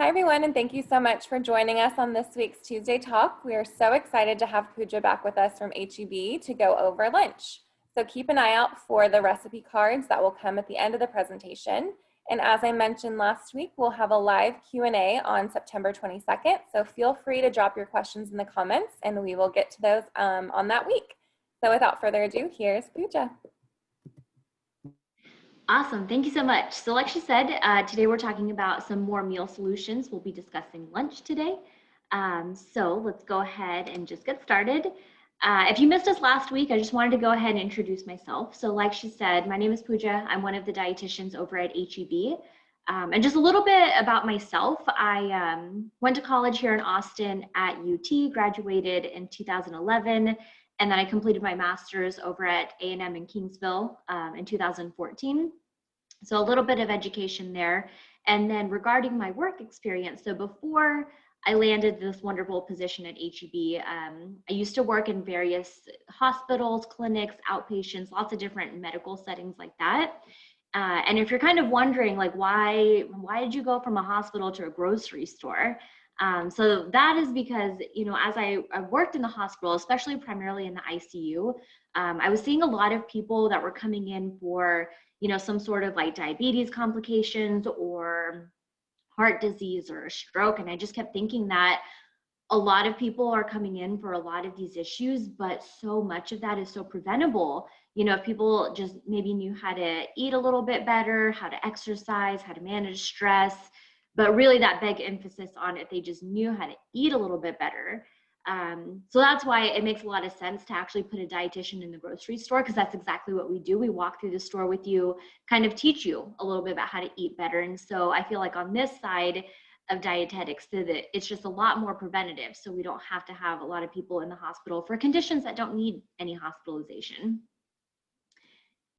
Hi, everyone, and thank you so much for joining us on this week's Tuesday Talk. We are so excited to have Puja back with us from HEB to go over lunch. So keep an eye out for the recipe cards that will come at the end of the presentation. And as I mentioned last week, we'll have a live Q&A on September 22nd. So feel free to drop your questions in the comments and we will get to those on that week. So without further ado, here's Puja. Awesome, thank you so much. So like she said, today we're talking about some more meal solutions. We'll be discussing lunch today. So let's go ahead and just get started. If you missed us last week, I just wanted to go ahead and introduce myself. So like she said, my name is Puja. I'm one of the dietitians over at HEB. And just a little bit about myself. I went to college here in Austin at UT, graduated in 2011, and then I completed my master's over at A&M in Kingsville in 2014. So a little bit of education there. And then regarding my work experience, so before I landed this wonderful position at HEB, I used to work in various hospitals, clinics, outpatients, lots of different medical settings like that. And if you're kind of wondering, like, why did you go from a hospital to a grocery store? So that is because, you know, as I worked in the hospital, especially primarily in the ICU, I was seeing a lot of people that were coming in for, you know, some sort of like diabetes complications or heart disease or a stroke. And I just kept thinking that a lot of people are coming in for a lot of these issues, but so much of that is so preventable. You know, if people just maybe knew how to eat a little bit better, how to exercise, how to manage stress, but really that big emphasis on if they just knew how to eat a little bit better. So that's why it makes a lot of sense to actually put a dietitian in the grocery store, because that's exactly what we do. We walk through the store with you, kind of teach you a little bit about how to eat better. And so I feel like on this side of dietetics, that it's just a lot more preventative. So we don't have to have a lot of people in the hospital for conditions that don't need any hospitalization.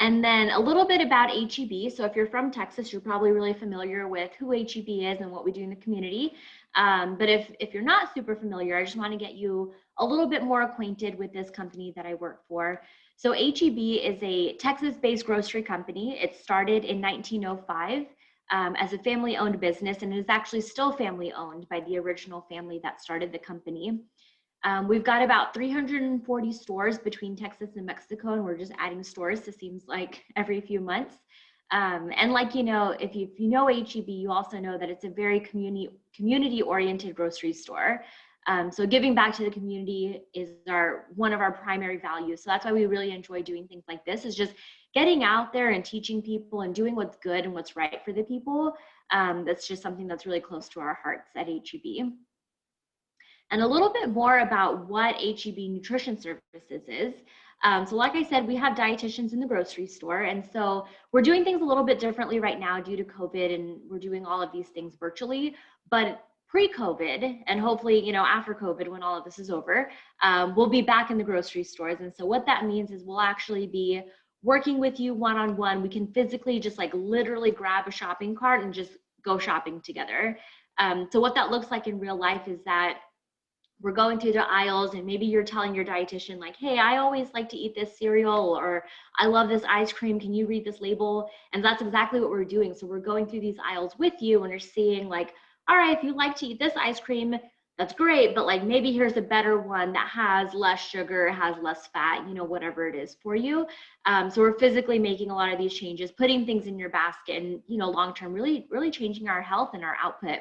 And then a little bit about HEB. So if you're from Texas, you're probably really familiar with who HEB is and what we do in the community. But if you're not super familiar, I just want to get you a little bit more acquainted with this company that I work for. So HEB is a Texas-based grocery company. It started in 1905 as a family-owned business, and it is actually still family-owned by the original family that started the company. We've got about 340 stores between Texas and Mexico, and we're just adding stores, it seems like every few months. And like, you know, if you know HEB, you also know that it's a very community-oriented grocery store. So giving back to the community is one of our primary values. So that's why we really enjoy doing things like this, is just getting out there and teaching people and doing what's good and what's right for the people. That's just something that's really close to our hearts at HEB. And a little bit more about what HEB Nutrition Services is. So like I said, we have dietitians in the grocery store. And so we're doing things a little bit differently right now due to COVID, and we're doing all of these things virtually. But pre-COVID, and hopefully, you know, after COVID, when all of this is over, we'll be back in the grocery stores. And so what that means is we'll actually be working with you one-on-one. We can physically just like literally grab a shopping cart and just go shopping together. So what that looks like in real life is that we're going through the aisles, and maybe you're telling your dietitian like, hey, I always like to eat this cereal, or I love this ice cream, can you read this label? And that's exactly what we're doing. So we're going through these aisles with you, and you're seeing like, all right, if you like to eat this ice cream, that's great, but like maybe here's a better one that has less sugar, has less fat, you know, whatever it is for you. So we're physically making a lot of these changes, putting things in your basket, and, you know, long-term really changing our health and our output.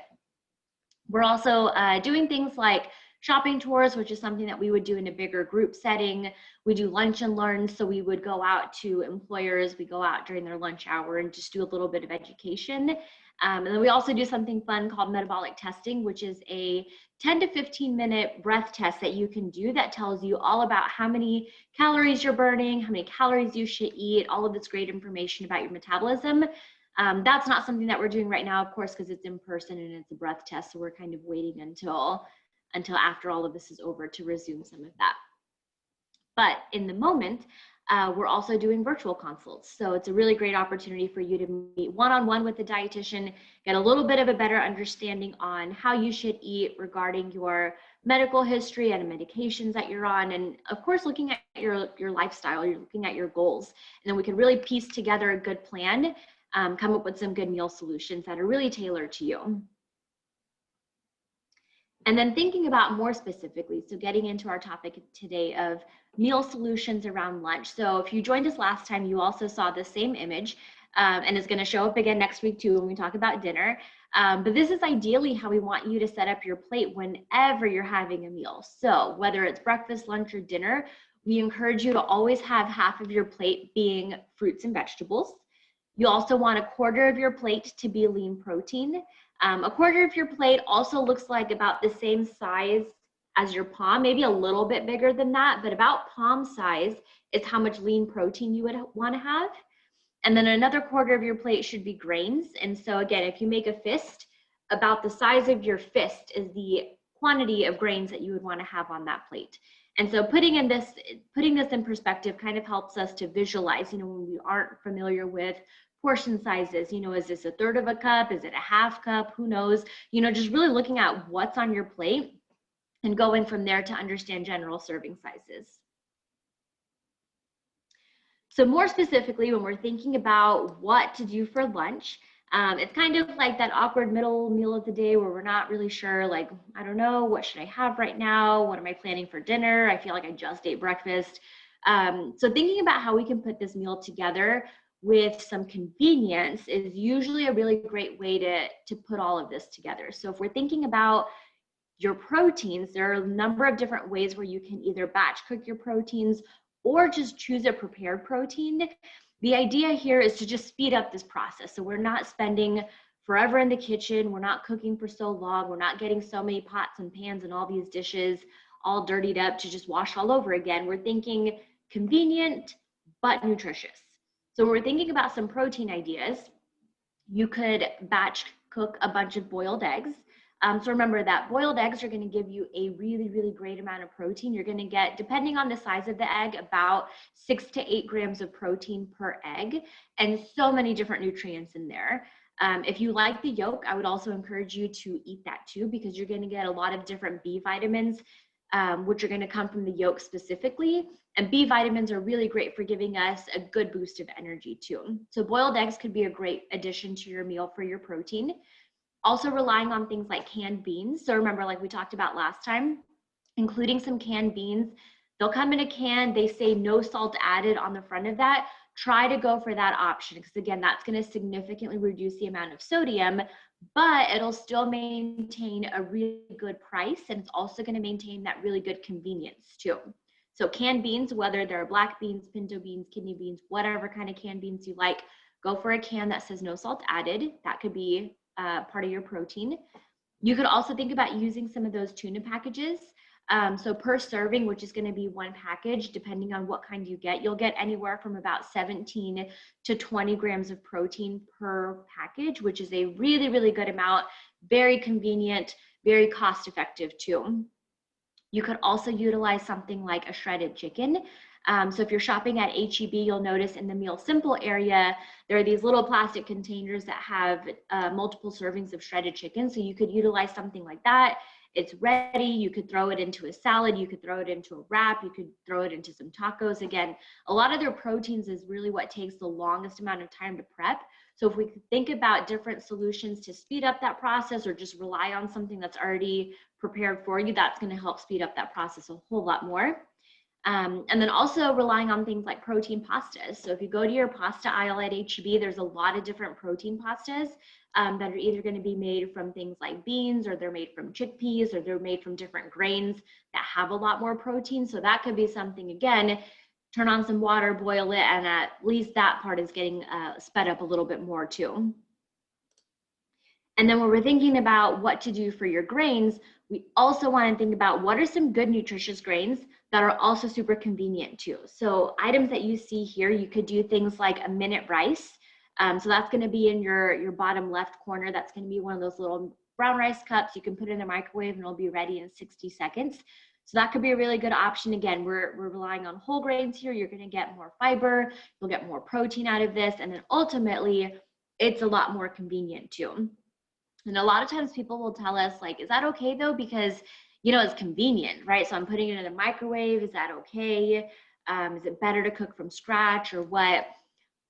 We're also doing things like shopping tours, which is something that we would do in a bigger group setting. We do lunch and learn, so we would go out to employers, we go out during their lunch hour and just do a little bit of education. And then we also do something fun called metabolic testing, which is a 10 to 15 minute breath test that you can do that tells you all about how many calories you're burning, how many calories you should eat, all of this great information about your metabolism. That's not something that we're doing right now, of course, because it's in person and it's a breath test. So we're kind of waiting until after all of this is over to resume some of that. But in the moment, we're also doing virtual consults. So it's a really great opportunity for you to meet one-on-one with the dietitian, get a little bit of a better understanding on how you should eat regarding your medical history and medications that you're on. And of course, looking at your lifestyle, you're looking at your goals. And then we can really piece together a good plan, come up with some good meal solutions that are really tailored to you. And then thinking about more specifically, so getting into our topic today of meal solutions around lunch. So if you joined us last time, you also saw the same image, and it's going to show up again next week too when we talk about dinner. But this is ideally how we want you to set up your plate whenever you're having a meal. So whether it's breakfast, lunch, or dinner, we encourage you to always have half of your plate being fruits and vegetables. You also want a quarter of your plate to be lean protein. A quarter of your plate also looks like about the same size as your palm, maybe a little bit bigger than that, but about palm size is how much lean protein you would want to have. And then another quarter of your plate should be grains. And so again, if you make a fist, about the size of your fist is the quantity of grains that you would want to have on that plate. And so putting this in perspective kind of helps us to visualize, when we aren't familiar with portion sizes, is this a third of a cup? Is it a half cup? Who knows? Just really looking at what's on your plate and going from there to understand general serving sizes. So more specifically, when we're thinking about what to do for lunch, it's kind of like that awkward middle meal of the day where we're not really sure, like, I don't know, what should I have right now? What am I planning for dinner? I feel like I just ate breakfast. So thinking about how we can put this meal together with some convenience is usually a really great way to put all of this together. So if we're thinking about your proteins, there are a number of different ways where you can either batch cook your proteins or just choose a prepared protein. The idea here is to just speed up this process. So we're not spending forever in the kitchen. We're not cooking for so long. We're not getting so many pots and pans and all these dishes all dirtied up to just wash all over again. We're thinking convenient, but nutritious. So when we're thinking about some protein ideas, you could batch cook a bunch of boiled eggs. So remember that boiled eggs are going to give you a really, really great amount of protein. You're going to get, depending on the size of the egg, about 6 to 8 grams of protein per egg, and so many different nutrients in there. If you like the yolk, I would also encourage you to eat that too, because you're going to get a lot of different B vitamins, which are going to come from the yolk specifically. And B vitamins are really great for giving us a good boost of energy too. So boiled eggs could be a great addition to your meal for your protein. Also relying on things like canned beans. So remember, like we talked about last time, including some canned beans. They'll come in a can, they say no salt added on the front of that. Try to go for that option, because again, that's going to significantly reduce the amount of sodium, but it'll still maintain a really good price, and it's also going to maintain that really good convenience too. So canned beans, whether they're black beans, pinto beans, kidney beans, whatever kind of canned beans you like, go for a can that says no salt added. That could be part of your protein. You could also think about using some of those tuna packages. So per serving, which is going to be one package, depending on what kind you get, you'll get anywhere from about 17 to 20 grams of protein per package, which is a really, really good amount, very convenient, very cost effective too. You could also utilize something like a shredded chicken. So if you're shopping at HEB, you'll notice in the Meal Simple area, there are these little plastic containers that have multiple servings of shredded chicken. So you could utilize something like that. It's ready. You could throw it into a salad. You could throw it into a wrap. You could throw it into some tacos. Again, a lot of their proteins is really what takes the longest amount of time to prep. So if we could think about different solutions to speed up that process, or just rely on something that's already prepared for you, that's going to help speed up that process a whole lot more. And then also relying on things like protein pastas. So if you go to your pasta aisle at HEB, there's a lot of different protein pastas that are either going to be made from things like beans, or they're made from chickpeas, or they're made from different grains that have a lot more protein. So that could be something, again, turn on some water, boil it, and at least that part is getting sped up a little bit more too. And then when we're thinking about what to do for your grains, we also want to think about what are some good nutritious grains that are also super convenient too. So items that you see here, you could do things like a minute rice. So that's going to be in your bottom left corner. That's going to be one of those little brown rice cups. You can put it in the microwave and it'll be ready in 60 seconds. So that could be a really good option. Again, we're relying on whole grains here. You're going to get more fiber, you'll get more protein out of this, and then ultimately it's a lot more convenient too. And a lot of times people will tell us, like, is that okay though? Because, it's convenient, right? So I'm putting it in the microwave. Is that okay? Is it better to cook from scratch or what?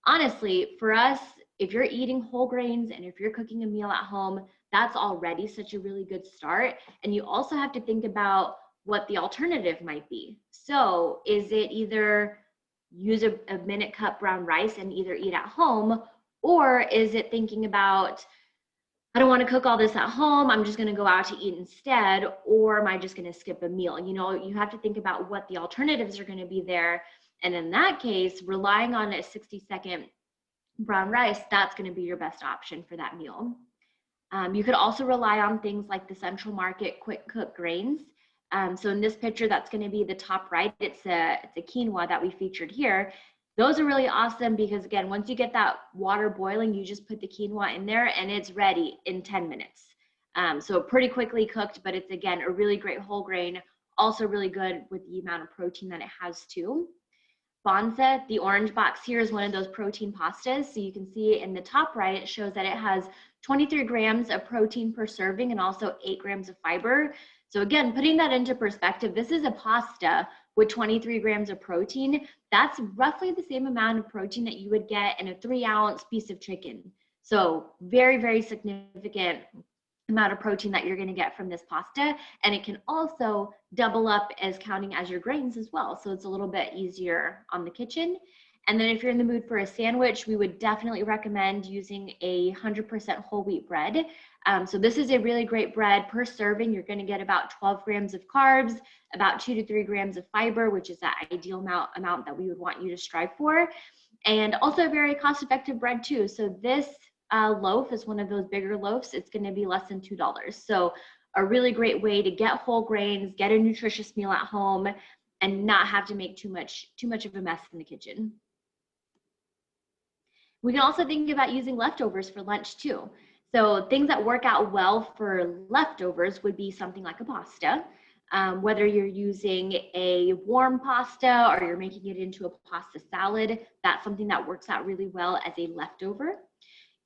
Honestly, for us, if you're eating whole grains and if you're cooking a meal at home, that's already such a really good start. And you also have to think about what the alternative might be. So is it either use a minute cup brown rice and either eat at home, or is it thinking about, I don't want to cook all this at home, I'm just going to go out to eat instead, or am I just going to skip a meal? You know, you have to think about what the alternatives are going to be there. And in that case, relying on a 60-second brown rice, that's going to be your best option for that meal. You could also rely on things like the Central Market quick cook grains. So in this picture, that's going to be the top right. It's a quinoa that we featured here. Those are really awesome because, again, once you get that water boiling, you just put the quinoa in there and it's ready in 10 minutes. So pretty quickly cooked, but it's, again, a really great whole grain, also really good with the amount of protein that it has too. Bonza, the orange box here, is one of those protein pastas. So you can see in the top right, it shows that it has 23 grams of protein per serving and also 8 grams of fiber. So again, putting that into perspective, this is a pasta with 23 grams of protein. That's roughly the same amount of protein that you would get in a 3-ounce piece of chicken. So very, very significant amount of protein that you're going to get from this pasta, and it can also double up as counting as your grains as well, so it's a little bit easier on the kitchen. And then if you're in the mood for a sandwich, we would definitely recommend using a 100% whole wheat bread. So this is a really great bread. Per serving, you're going to get about 12 grams of carbs, about 2 to 3 grams of fiber, which is that ideal amount that we would want you to strive for, and also a very cost-effective bread too. So this loaf is one of those bigger loaves. It's going to be less than $2. So a really great way to get whole grains, get a nutritious meal at home, and not have to make too much of a mess in the kitchen. We can also think about using leftovers for lunch too. So things that work out well for leftovers would be something like a pasta. Whether you're using a warm pasta or you're making it into a pasta salad, that's something that works out really well as a leftover.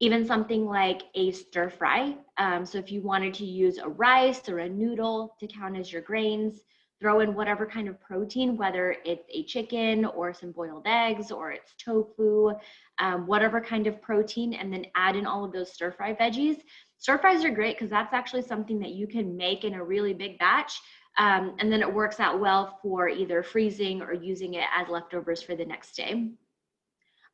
Even something like a stir fry. So if you wanted to use a rice or a noodle to count as your grains, throw in whatever kind of protein, whether it's a chicken or some boiled eggs or it's tofu, whatever kind of protein, and then add in all of those stir fry veggies. Stir fries are great because that's actually something that you can make in a really big batch. And then it works out well for either freezing or using it as leftovers for the next day.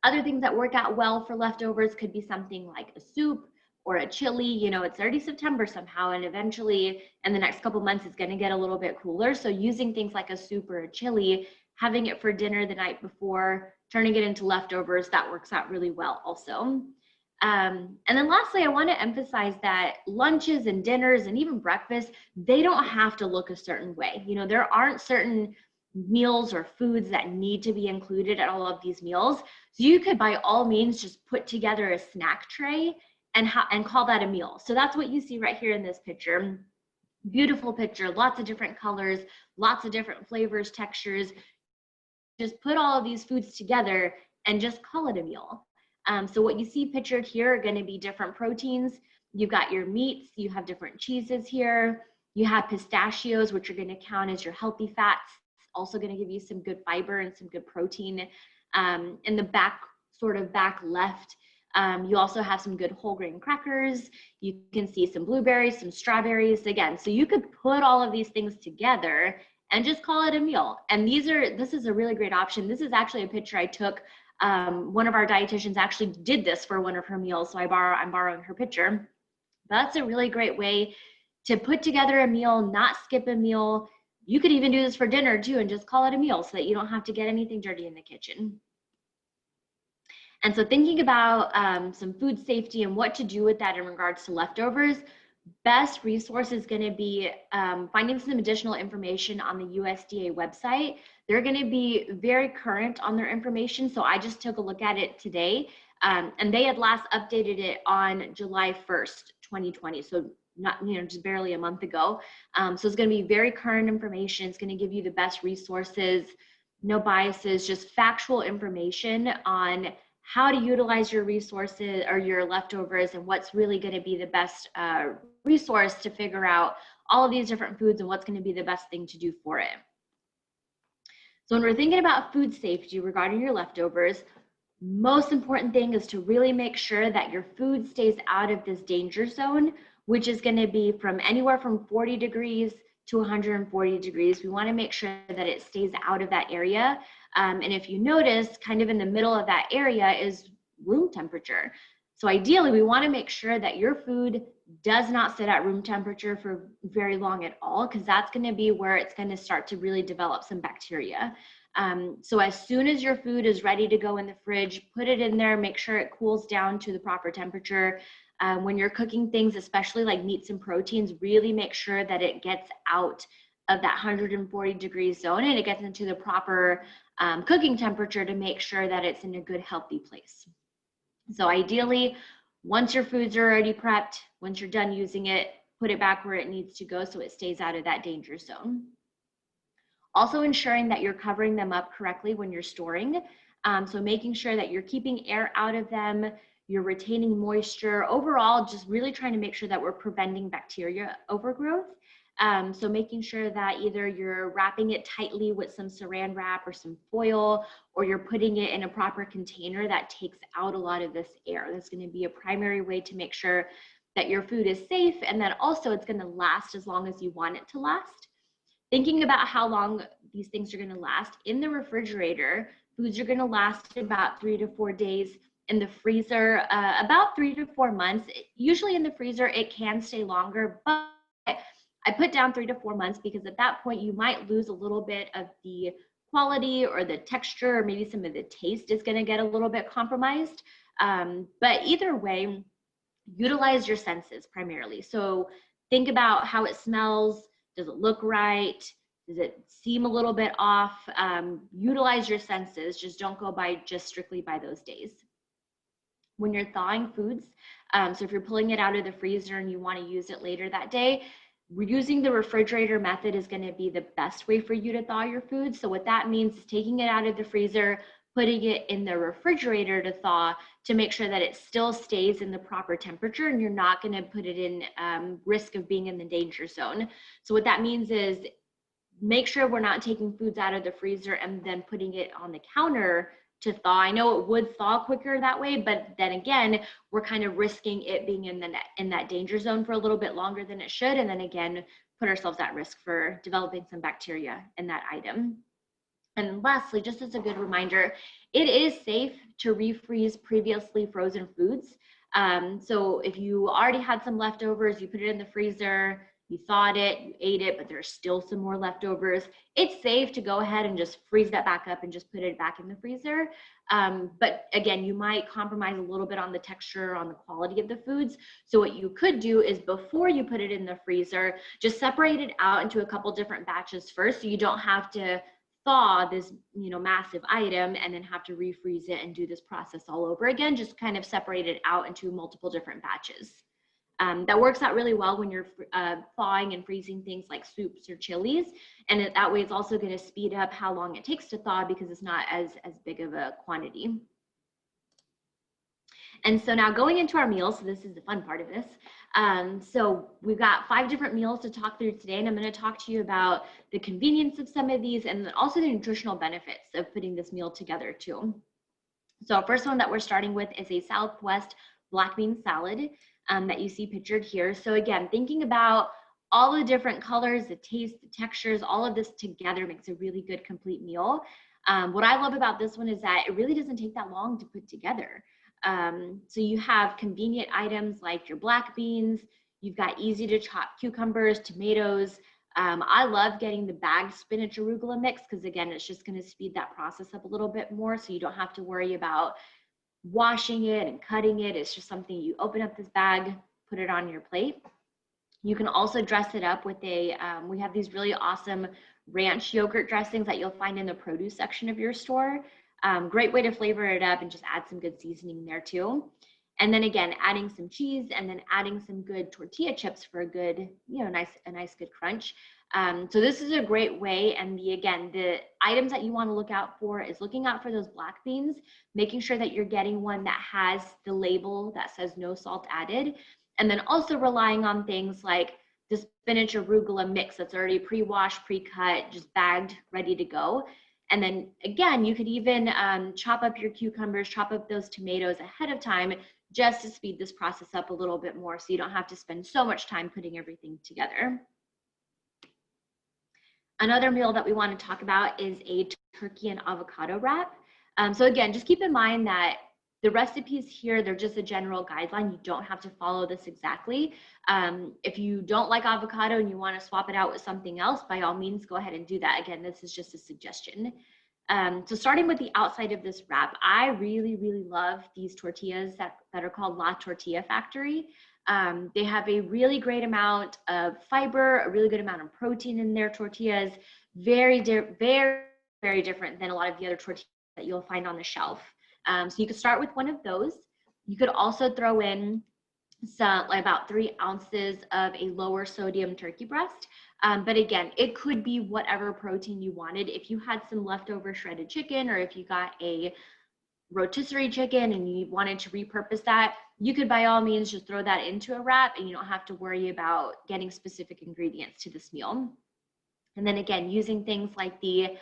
Other things that work out well for leftovers could be something like a soup or a chili. You know, it's already September somehow, and eventually in the next couple months, it's going to get a little bit cooler. So using things like a soup or a chili, having it for dinner the night before, turning it into leftovers, that works out really well also. And then lastly, I want to emphasize that lunches and dinners and even breakfast, they don't have to look a certain way. You know, there aren't certain meals or foods that need to be included at all of these meals. So you could by all means just put together a snack tray and call that a meal. So that's what you see right here in this picture. Beautiful picture, lots of different colors, lots of different flavors, textures. Just put all of these foods together and just call it a meal. So what you see pictured here are going to be different proteins. You've got your meats, you have different cheeses here. You have pistachios, which are going to count as your healthy fats, also going to give you some good fiber and some good protein. In the back left, you also have some good whole grain crackers. You can see some blueberries, some strawberries again. So you could put all of these things together and just call it a meal. And this is a really great option. This is actually a picture I took. One of our dietitians actually did this for one of her meals. So I'm borrowing her picture. That's a really great way to put together a meal, not skip a meal. You could even do this for dinner too and just call it a meal so that you don't have to get anything dirty in the kitchen. And so thinking about some food safety and what to do with that in regards to leftovers, best resource is going to be finding some additional information on the USDA website. They're going to be very current on their information. So I just took a look at it today, and they had last updated it on July 1st, 2020. So not, just barely a month ago. So it's going to be very current information. It's going to give you the best resources, no biases, just factual information on how to utilize your resources or your leftovers and what's really going to be the best resource to figure out all of these different foods and what's going to be the best thing to do for it. So when we're thinking about food safety regarding your leftovers, most important thing is to really make sure that your food stays out of this danger zone which is going to be from anywhere from 40 degrees to 140 degrees. We want to make sure that it stays out of that area. And if you notice, kind of in the middle of that area is room temperature. So ideally, we want to make sure that your food does not sit at room temperature for very long at all, because that's going to be where it's going to start to really develop some bacteria. So as soon as your food is ready to go in the fridge, put it in there, make sure it cools down to the proper temperature. When you're cooking things, especially like meats and proteins, really make sure that it gets out of that 140 degree zone and it gets into the proper cooking temperature to make sure that it's in a good, healthy place. So ideally, once your foods are already prepped, once you're done using it, put it back where it needs to go so it stays out of that danger zone. Also ensuring that you're covering them up correctly when you're storing. So making sure that you're keeping air out of them, you're retaining moisture. Overall, just really trying to make sure that we're preventing bacteria overgrowth. So making sure that either you're wrapping it tightly with some saran wrap or some foil, or you're putting it in a proper container that takes out a lot of this air. That's going to be a primary way to make sure that your food is safe, and then also it's going to last as long as you want it to last. Thinking about how long these things are going to last, in the refrigerator, foods are going to last about 3 to 4 days. In the freezer, about 3 to 4 months. Usually in the freezer, it can stay longer, but I put down 3 to 4 months because at that point you might lose a little bit of the quality or the texture, or maybe some of the taste is going to get a little bit compromised. But either way, utilize your senses primarily. So think about how it smells. Does it look right? Does it seem a little bit off? Utilize your senses. Just don't go by just strictly by those days. When you're thawing foods, so if you're pulling it out of the freezer and you want to use it later that day, using the refrigerator method is going to be the best way for you to thaw your food. So what that means is taking it out of the freezer, putting it in the refrigerator to thaw, to make sure that it still stays in the proper temperature and you're not going to put it in risk of being in the danger zone. So what that means is make sure we're not taking foods out of the freezer and then putting it on the counter to thaw. I know it would thaw quicker that way, but then again, we're kind of risking it being in that danger zone for a little bit longer than it should, and then again, put ourselves at risk for developing some bacteria in that item. And lastly, just as a good reminder, it is safe to refreeze previously frozen foods. So if you already had some leftovers, you put it in the freezer, you thawed it, you ate it, but there's still some more leftovers, it's safe to go ahead and just freeze that back up and just put it back in the freezer. But again, you might compromise a little bit on the texture, on the quality of the foods. So what you could do is before you put it in the freezer, just separate it out into a couple different batches first, so you don't have to thaw this massive item and then have to refreeze it and do this process all over again. Just kind of separate it out into multiple different batches. That works out really well when you're thawing and freezing things like soups or chilies. And that way it's also going to speed up how long it takes to thaw because it's not as big of a quantity. And so now going into our meals, so this is the fun part of this. So we've got 5 different meals to talk through today, and I'm going to talk to you about the convenience of some of these and then also the nutritional benefits of putting this meal together too. So our first one that we're starting with is a Southwest black bean salad that you see pictured here. So again, thinking about all the different colors, the taste, the textures, all of this together makes a really good complete meal. What I love about this one is that it really doesn't take that long to put together. So you have convenient items like your black beans, you've got easy to chop cucumbers, tomatoes. I love getting the bagged spinach arugula mix because again, it's just going to speed that process up a little bit more, so you don't have to worry about washing it and cutting it. It's just something you open up this bag, put it on your plate. You can also dress it up with we have these really awesome ranch yogurt dressings that you'll find in the produce section of your store. Great way to flavor it up and just add some good seasoning there too. And then again, adding some cheese and then adding some good tortilla chips for a good, nice good crunch. So this is a great way. And the items that you want to look out for is looking out for those black beans, making sure that you're getting one that has the label that says no salt added. And then also relying on things like the spinach arugula mix that's already pre-washed, pre-cut, just bagged, ready to go. And then again, you could even chop up your cucumbers, chop up those tomatoes ahead of time, just to speed this process up a little bit more so you don't have to spend so much time putting everything together. Another meal that we want to talk about is a turkey and avocado wrap. So again, just keep in mind that the recipes here, they're just a general guideline. You don't have to follow this exactly. If you don't like avocado and you want to swap it out with something else, by all means, go ahead and do that. Again, this is just a suggestion. So starting with the outside of this wrap, I really, really love these tortillas that are called La Tortilla Factory. They have a really great amount of fiber, a really good amount of protein in their tortillas, very, very different than a lot of the other tortillas that you'll find on the shelf. So you could start with one of those. You could also throw in about 3 ounces of a lower sodium turkey breast. But again, it could be whatever protein you wanted. If you had some leftover shredded chicken, or if you got a rotisserie chicken and you wanted to repurpose that, you could by all means just throw that into a wrap and you don't have to worry about getting specific ingredients to this meal. And then again, using things like the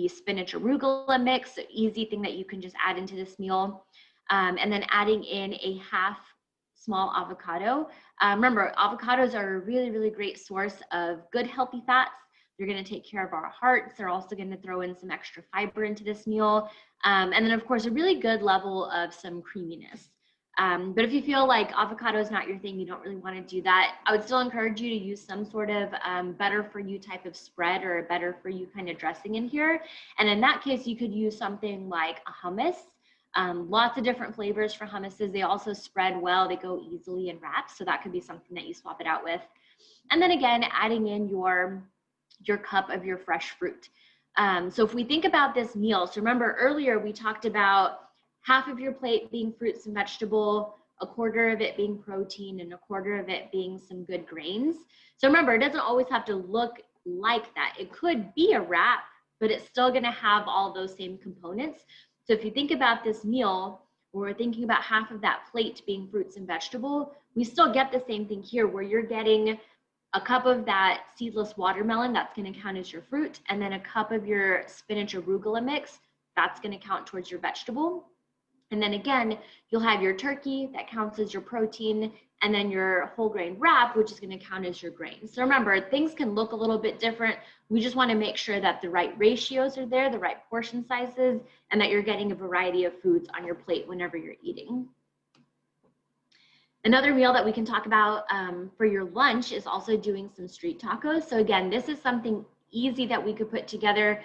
spinach arugula mix, easy thing that you can just add into this meal. And then adding in a half small avocado. Remember, avocados are a really, really great source of good healthy fats. They're going to take care of our hearts. They're also going to throw in some extra fiber into this meal. And then of course, a really good level of some creaminess. But if you feel like avocado is not your thing, you don't really want to do that, I would still encourage you to use some sort of better for you type of spread or a better for you kind of dressing in here. And in that case, you could use something like a hummus. Lots of different flavors for hummuses. They also spread well. They go easily in wraps. So that could be something that you swap it out with. And then again, adding in your cup of your fresh fruit. So if we think about this meal, so remember earlier we talked about half of your plate being fruits and vegetable, a quarter of it being protein, and a quarter of it being some good grains. So remember, it doesn't always have to look like that. It could be a wrap, but it's still gonna have all those same components. So if you think about this meal, or we're thinking about half of that plate being fruits and vegetable, we still get the same thing here where you're getting a cup of that seedless watermelon, that's going to count as your fruit, and then a cup of your spinach arugula mix, that's going to count towards your vegetable. And then again, you'll have your turkey that counts as your protein, and then your whole grain wrap, which is going to count as your grains. So remember, things can look a little bit different. We just want to make sure that the right ratios are there, the right portion sizes, and that you're getting a variety of foods on your plate whenever you're eating. Another meal that we can talk about for your lunch is also doing some street tacos. So again, this is something easy that we could put together,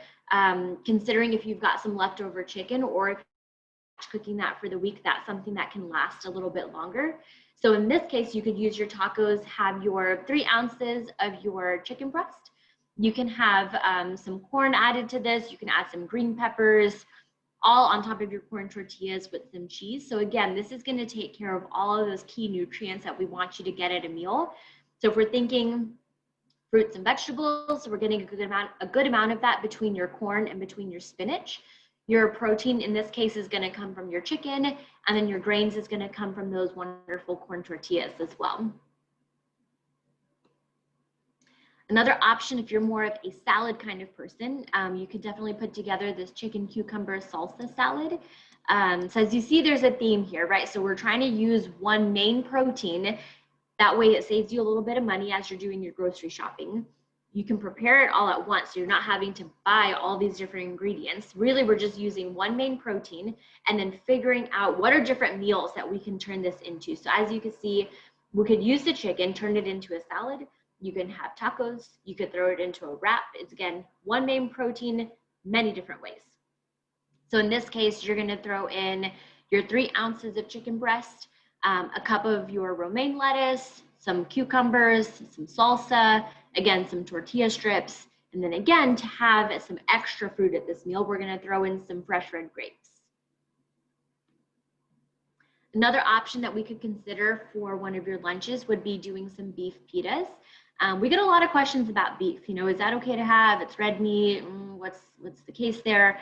considering if you've got some leftover chicken, or if you're cooking that for the week, that's something that can last a little bit longer. So in this case, you could use your tacos, have your 3 ounces of your chicken breast. You can have some corn added to this. You can add some green peppers, all on top of your corn tortillas with some cheese. So again, this is going to take care of all of those key nutrients that we want you to get at a meal. So if we're thinking fruits and vegetables, we're getting a good amount of that between your corn and between your spinach. Your protein in this case is going to come from your chicken, and then your grains is going to come from those wonderful corn tortillas as well. Another option, if you're more of a salad kind of person, you could definitely put together this chicken cucumber salsa salad. So as you see, there's a theme here, right? So we're trying to use one main protein. That way it saves you a little bit of money as you're doing your grocery shopping. You can prepare it all at once, so you're not having to buy all these different ingredients. Really, we're just using one main protein and then figuring out what are different meals that we can turn this into. So as you can see, we could use the chicken, turn it into a salad. You can have tacos, you could throw it into a wrap. It's again, one main protein, many different ways. So in this case, you're gonna throw in your 3 ounces of chicken breast, a cup of your romaine lettuce, some cucumbers, some salsa, again, some tortilla strips, and then again, to have some extra fruit at this meal, we're gonna throw in some fresh red grapes. Another option that we could consider for one of your lunches would be doing some beef pitas. We get a lot of questions about beef. You know, is that okay to have? It's red meat. What's the case there?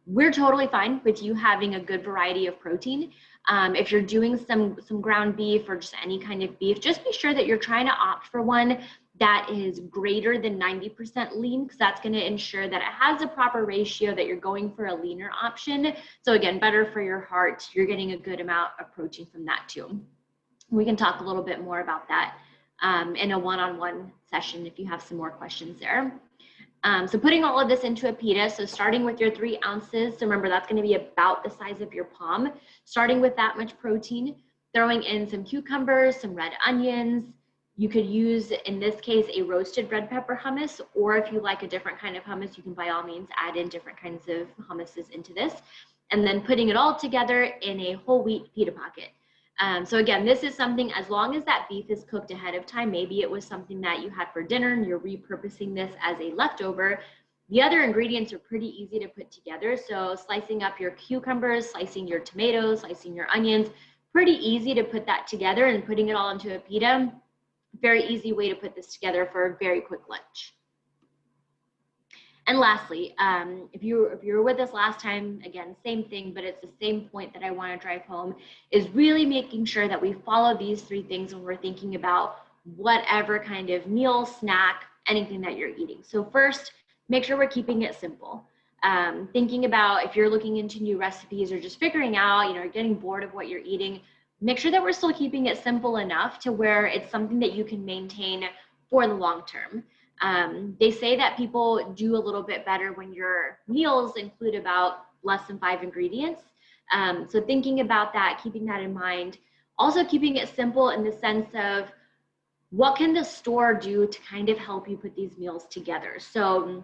We're totally fine with you having a good variety of protein. If you're doing some ground beef or just any kind of beef, just be sure that you're trying to opt for one that is greater than 90% lean, because that's going to ensure that it has a proper ratio, that you're going for a leaner option. So again, better for your heart. You're getting a good amount of protein from that too. We can talk a little bit more about that in a one-on-one session if you have some more questions there. So putting all of this into a pita, so starting with your 3 ounces, so remember that's going to be about the size of your palm, starting with that much protein, throwing in some cucumbers, some red onions. You could use, in this case, a roasted red pepper hummus, or if you like a different kind of hummus, you can by all means add in different kinds of hummuses into this, and then putting it all together in a whole wheat pita pocket. So again, this is something, as long as that beef is cooked ahead of time, maybe it was something that you had for dinner and you're repurposing this as a leftover, the other ingredients are pretty easy to put together. So slicing up your cucumbers, slicing your tomatoes, slicing your onions, pretty easy to put that together, and putting it all into a pita, very easy way to put this together for a very quick lunch. And lastly, if you were with us last time, again, same thing, but it's the same point that I want to drive home, is really making sure that we follow these 3 things when we're thinking about whatever kind of meal, snack, anything that you're eating. So first, make sure we're keeping it simple. Thinking about if you're looking into new recipes or just figuring out, you're getting bored of what you're eating, make sure that we're still keeping it simple enough to where it's something that you can maintain for the long term. They say that people do a little bit better when your meals include about less than 5 ingredients. So thinking about that, keeping that in mind, also keeping it simple in the sense of what can the store do to kind of help you put these meals together. So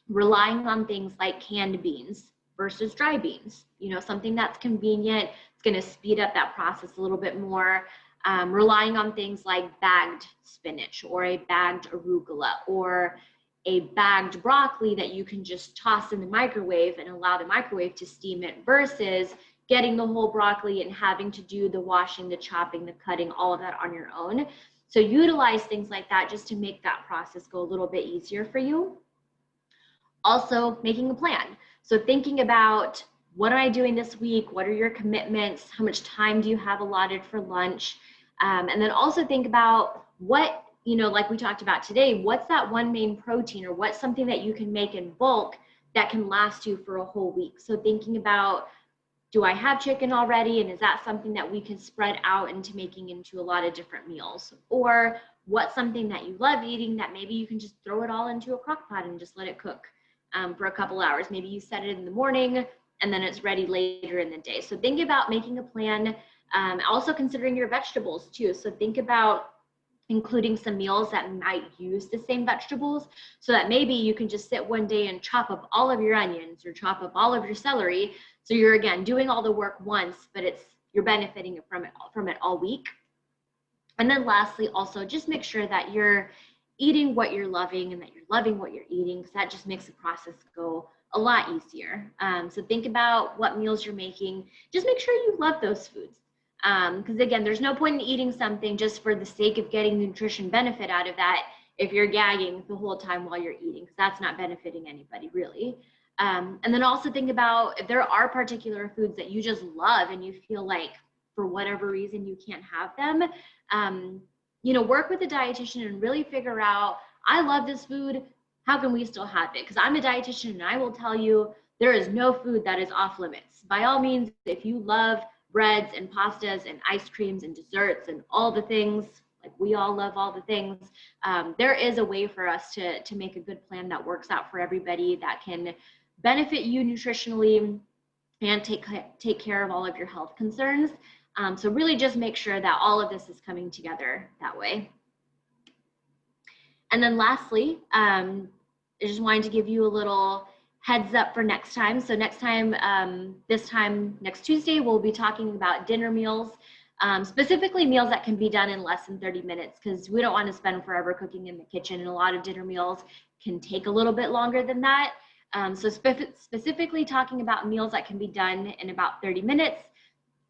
relying on things like canned beans versus dry beans, something that's convenient. It's going to speed up that process a little bit more. Relying on things like bagged spinach or a bagged arugula or a bagged broccoli that you can just toss in the microwave and allow the microwave to steam it, versus getting the whole broccoli and having to do the washing, the chopping, the cutting, all of that on your own. So utilize things like that just to make that process go a little bit easier for you. Also, making a plan. So thinking about, what am I doing this week? What are your commitments? How much time do you have allotted for lunch? And then also think about what, like we talked about today, what's that one main protein, or what's something that you can make in bulk that can last you for a whole week? So thinking about, do I have chicken already? And is that something that we can spread out into making into a lot of different meals? Or what's something that you love eating that maybe you can just throw it all into a crock pot and just let it cook for a couple hours? Maybe you set it in the morning and then it's ready later in the day. So think about making a plan. Also considering your vegetables too. So think about including some meals that might use the same vegetables, so that maybe you can just sit one day and chop up all of your onions or chop up all of your celery. So you're, again, doing all the work once, but you're benefiting from it all week. And then lastly, also just make sure that you're eating what you're loving and that you're loving what you're eating, because that just makes the process go a lot easier. So think about what meals you're making. Just make sure you love those foods. Because again, there's no point in eating something just for the sake of getting the nutrition benefit out of that if you're gagging the whole time while you're eating, because that's not benefiting anybody really. And then also think about if there are particular foods that you just love and you feel like for whatever reason you can't have them, work with a dietitian and really figure out, I love this food, how can we still have it? Because I'm a dietitian and I will tell you there is no food that is off limits. By all means, if you love breads and pastas and ice creams and desserts and all the things, like we all love all the things, there is a way for us to make a good plan that works out for everybody, that can benefit you nutritionally and take care of all of your health concerns. So really just make sure that all of this is coming together that way. And then lastly, I just wanted to give you a little heads up for next time. So next time, next Tuesday, we'll be talking about dinner meals, specifically meals that can be done in less than 30 minutes, because we don't want to spend forever cooking in the kitchen, and a lot of dinner meals can take a little bit longer than that. So specifically talking about meals that can be done in about 30 minutes.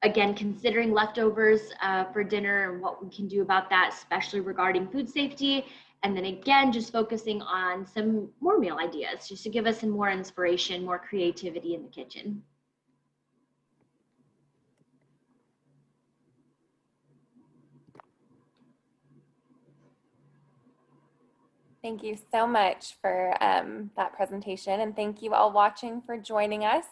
Again, considering leftovers for dinner and what we can do about that, especially regarding food safety. And then again, just focusing on some more meal ideas, just to give us some more inspiration, more creativity in the kitchen. Thank you so much for that presentation, and thank you all watching for joining us.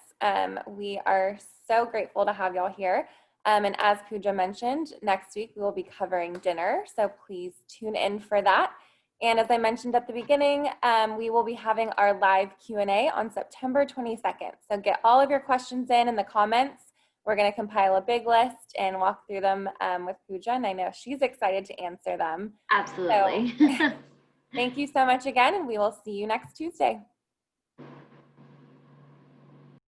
We are so grateful to have y'all here. And as Puja mentioned, next week we will be covering dinner, so please tune in for that. And as I mentioned at the beginning, we will be having our live Q&A on September 22nd. So get all of your questions in the comments. We're going to compile a big list and walk through them with Puja, and I know she's excited to answer them. Absolutely. So, thank you so much again, and we will see you next Tuesday.